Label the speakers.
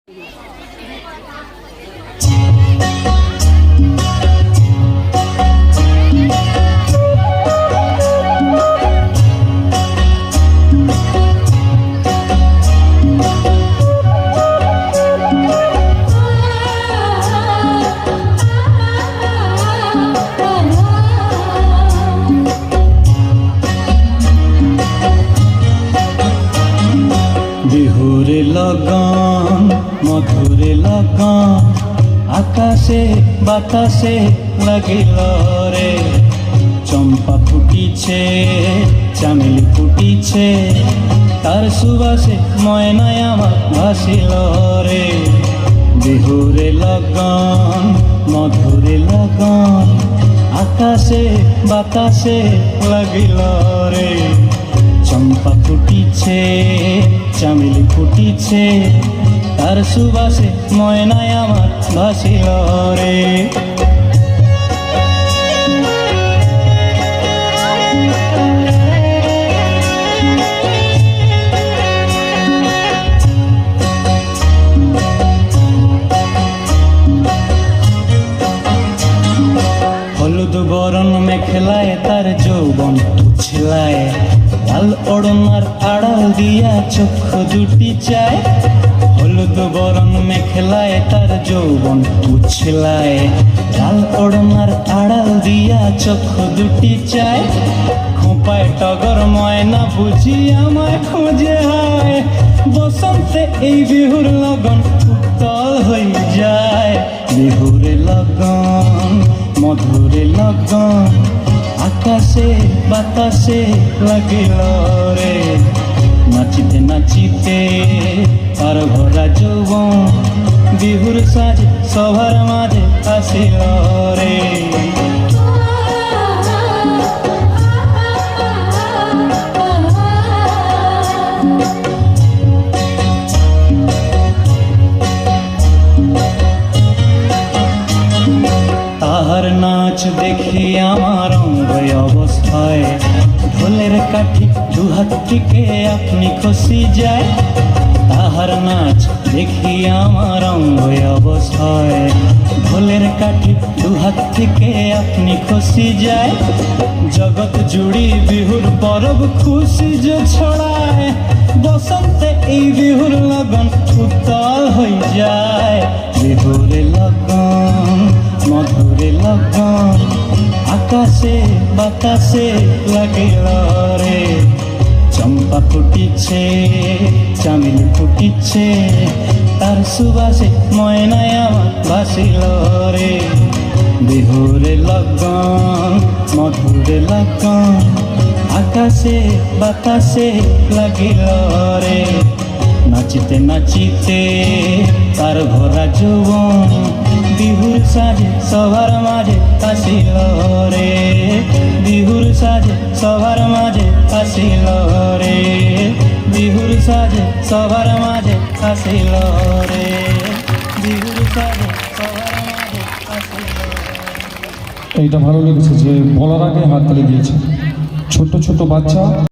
Speaker 1: বিহুরে লগন মধুরে লগন আকাশে বাতাসে লাগিল রে। চম্পা ফুটিছে চামেলি ফুটিছে তার সুবাসে ময়নায় আমার ভাসিল রে। বিহুরে লগন মধুরে লগন আকাশে বাতাসে লাগিল রে। চম্পা ফুটিছে চামেলি ফুটিছে তার সুবাসে ময়নায় আমার ভাসিল রে। হলুদ বরণ মেখলায় তার যৌবন উছলায়, লাল ওড়নার আড়াল দিয়া চক্ষু দুটি চায়। হলুদ বরণ মেখলায় তার যৌবন উছলায়, লাল ওড়নার আড়াল দিয়া চক্ষু দুটি চায়। খোঁপায় টগর ময়না বুঝি আমায় খোঁজে হায়, বসন্তে এই বিহুর লগন উত্তল হয়ে যায়। বিহুরে লগন মধুরে লগন আকাশে বাতাসে লাগিল রে। নাচিতে নাচিতে তার ভরা যৌবন বিহুর সাজে সবার মাঝে আসিল রে। তাহার নাচ দেখি আমার অঙ্গ অবস্থায়, ঢোলের কাঠি দুহাত থেকে আপনি খসি যায়। তাহার নাচ দেখি আমার অঙ্গ অবস্থায়, ঢোলের কাঠি দুহাত থেকে আপনি খসি যায়। জগৎ জুড়ি বিহুর পরব খুশি যে ছড়ায়, বসন্তে এই বিহুর লগন উত্তল হয়ে যায়। বিহুরে লগন মধুরে লগন আকাশে বাতাসে লাগিল রে। চম্পা ফুটিছে চামেলি ফুটিছে তার সুবাসে ময়নায় আমার ভাসিল রে। বিহুরে লগন মধুরে লগন আকাশে বাতাসে লাগিল রে। নাচিতে নাচিতে তার ভরা যৌবন বিহুর সাজে সবার মাঝে আসিল রে। বিহুর সাজে সবার মাঝে আসিল রে। বিহুর সাজে সবার মাঝে আসিল রে। বিহুর সাজে সবার মাঝে আসিল রে।
Speaker 2: এইটা ভালো লেগেছে যে বলার আগে হাততালি দিয়েছে ছোট ছোট বাচ্চা।